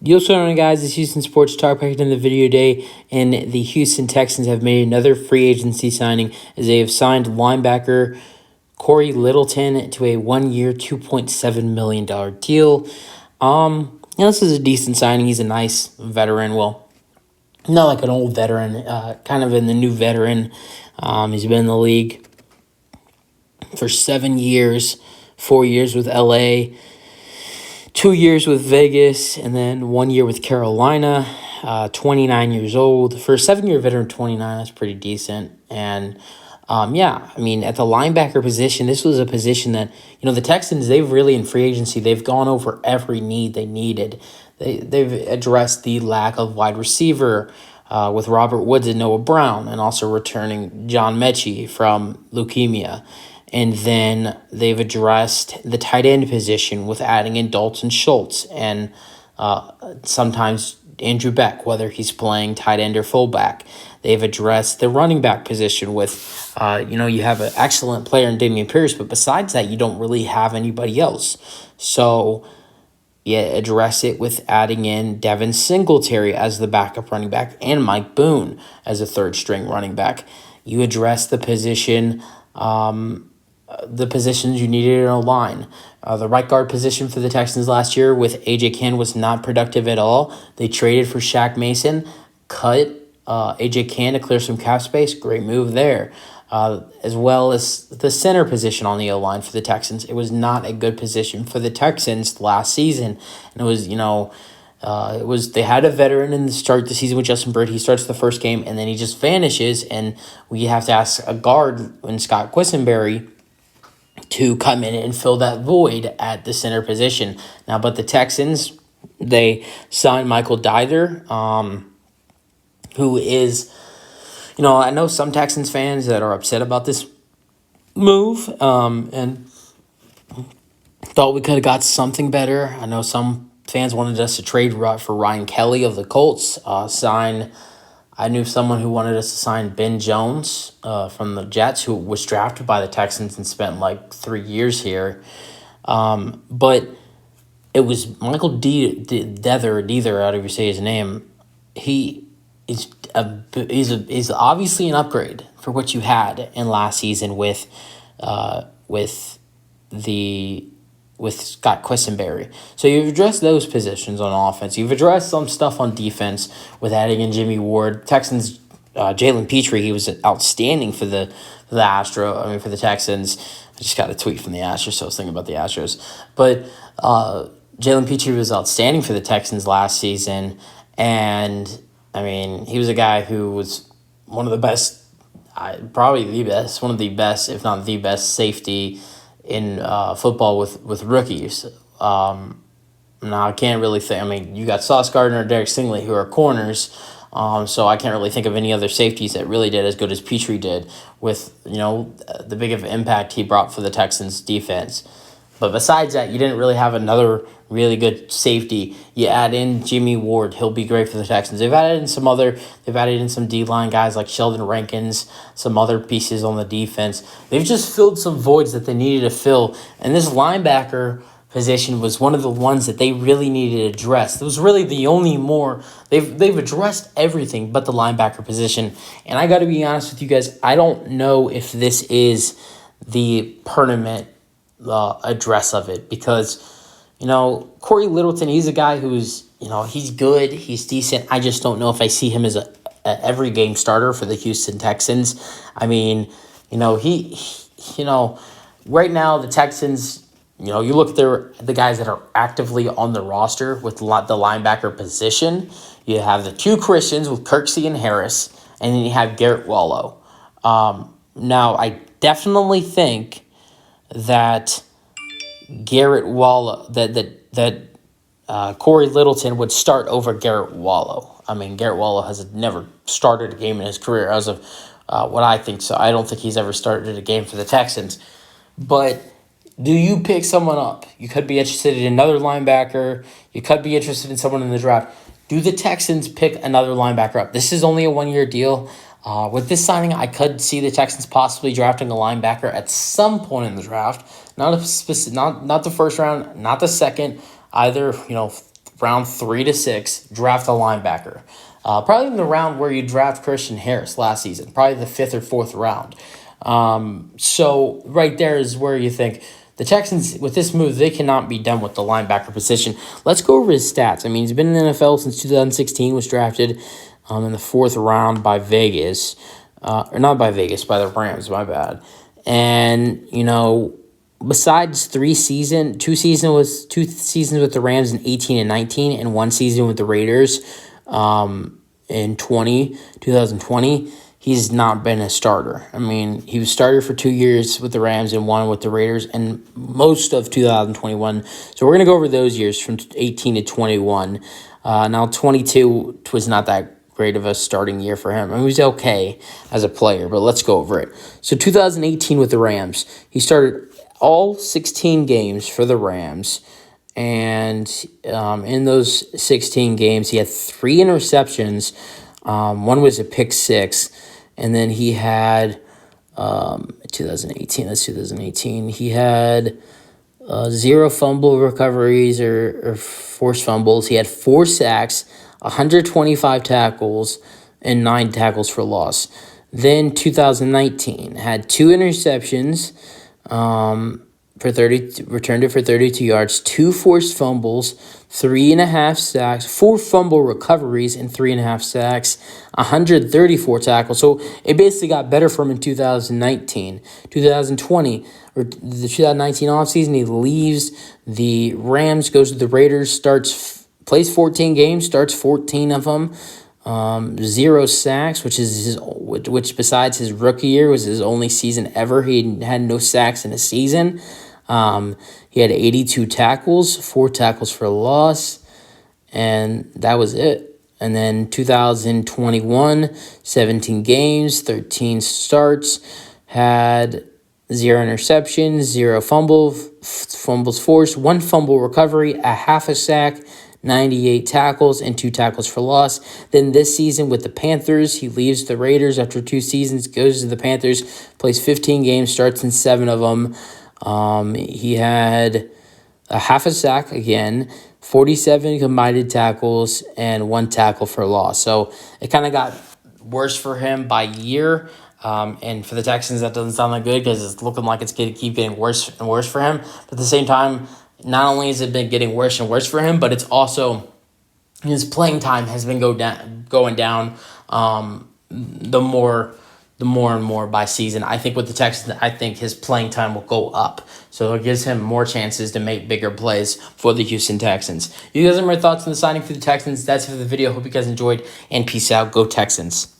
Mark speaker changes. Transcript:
Speaker 1: Yo, what's going on, guys? It's Houston Sports Talk back in the video day, and the Houston Texans have made another free agency signing as they have signed linebacker Cory Littleton to a 1-year, $2.7 million deal. This is a decent signing. He's a nice veteran. Well, not like an old veteran, kind of in the new veteran. He's been in the league for 7 years, 4 years with LA. 2 years with Vegas, and then 1 year with Carolina. 29 years old. For a 7-year veteran, 29, that's pretty decent. And, at the linebacker position, this was a position that, the Texans, they've really, in free agency, they've gone over every need they needed. They've addressed the lack of wide receiver with Robert Woods and Noah Brown, and also returning John Mechie from leukemia. And then they've addressed the tight end position with adding in Dalton Schultz and sometimes Andrew Beck, whether he's playing tight end or fullback. They've addressed the running back position with, you have an excellent player in Dameon Pierce, but besides that, you don't really have anybody else. So you address it with adding in Devin Singletary as the backup running back and Mike Boone as a third-string running back. You address the position... the positions you needed in a line. The right guard position for the Texans last year with A.J. Cann was not productive at all. They traded for Shaq Mason, cut A.J. Cann to clear some cap space. Great move there. As well as the center position on the O-line for the Texans. It was not a good position for the Texans last season. And it was, they had a veteran in the start the season with Justin Bird. He starts the first game, and then he just vanishes, and we have to ask a guard in Scott Quisenberry to come in and fill that void at the center position. Now, but the Texans, they signed Michael Dieter, who is, I know some Texans fans that are upset about this move, and thought we could have got something better. I know some fans wanted us to trade for Ryan Kelly of the Colts, I knew someone who wanted us to sign Ben Jones from the Jets, who was drafted by the Texans and spent like 3 years here. But it was Michael Deither, however you say his name. He is is obviously an upgrade for what you had in last season with Scott Quisenberry. So you've addressed those positions on offense. You've addressed some stuff on defense with adding in Jimmy Ward. Texans, Jalen Petrie, he was outstanding for the Texans. I just got a tweet from the Astros, so I was thinking about the Astros. But Jalen Petrie was outstanding for the Texans last season. And, he was a guy who was one of the best, probably the best, one of the best, if not the best safety in football with rookies. Now, I can't really think. You got Sauce Gardner and Derek Stingley, who are corners, so I can't really think of any other safeties that really did as good as Petrie did with, the big of impact he brought for the Texans defense. But besides that, you didn't really have another really good safety. You add in Jimmy Ward, he'll be great for the Texans. They've added in some D-line guys like Sheldon Rankins, some other pieces on the defense. They've just filled some voids that they needed to fill. And this linebacker position was one of the ones that they really needed to address. It was really the only they've addressed everything but the linebacker position. And I got to be honest with you guys, I don't know if this is the permanent address of it, because Cory Littleton, he's a guy who's he's good, he's decent. I just don't know if I see him as a every game starter for the Houston Texans. Right now the Texans, you look at the guys that are actively on the roster with the linebacker position. You have the two Christians with Kirksey and Harris, and then you have Garrett Wallow. Now I definitely think that Garrett Wallow, that Cory Littleton would start over Garrett Wallow. Garrett Wallow has never started a game in his career as of what I think. So I don't think he's ever started a game for the Texans. But do you pick someone up? You could be interested in another linebacker. You could be interested in someone in the draft. Do the Texans pick another linebacker up? This is only a 1-year deal. With this signing, I could see the Texans possibly drafting a linebacker at some point in the draft. Not the first round, not the second, either round 3 to 6, draft a linebacker. Probably in the round where you draft Christian Harris last season, probably the 5th or 4th round. So right there is where you think the Texans, with this move, they cannot be done with the linebacker position. Let's go over his stats. I mean, he's been in the NFL since 2016, was drafted in the 4th round by Vegas. Or not by Vegas, by the Rams, my bad. And, besides 2 seasons with the Rams in 18 and 19, and 1 season with the Raiders in 2020, he's not been a starter. I mean, he was starter for 2 years with the Rams and 1 with the Raiders and most of 2021. So we're going to go over those years from 18 to 21. Now, 22 was not that great of a starting year for him. I mean, he was okay as a player, but let's go over it. So 2018 with the Rams, he started all 16 games for the Rams, and in those 16 games, he had 3 interceptions. One was a pick 6, and then he had 2018. He had 0 fumble recoveries or forced fumbles. He had 4 sacks, 125 tackles, and 9 tackles for loss. Then 2019 had 2 interceptions, returned it for 32 yards, 2 forced fumbles, 3.5 sacks, 4 fumble recoveries, and 3.5 sacks, 134 tackles. So it basically got better for him in 2019. 2020, or the 2019 offseason, he leaves the Rams, goes to the Raiders, plays 14 games, starts 14 of them, 0 sacks, which besides his rookie year was his only season ever. He had no sacks in a season. He had 82 tackles, 4 tackles for loss, and that was it. And then 2021, 17 games, 13 starts, had 0 interceptions, 0 fumbles forced, 1 fumble recovery, a half a sack, 98 tackles, and 2 tackles for loss. Then this season with the Panthers, he leaves the Raiders after 2 seasons, goes to the Panthers, plays 15 games, starts in 7 of them. He had a half a sack again, 47 combined tackles, and 1 tackle for loss. So it kind of got worse for him by year. And for the Texans, that doesn't sound that good because it's looking like it's going to keep getting worse and worse for him. But at the same time, not only has it been getting worse and worse for him, but it's also his playing time has been going down the more and more by season. I think with the Texans, I think his playing time will go up. So it gives him more chances to make bigger plays for the Houston Texans. You guys have more thoughts on the signing for the Texans? That's it for the video. Hope you guys enjoyed, and peace out. Go Texans.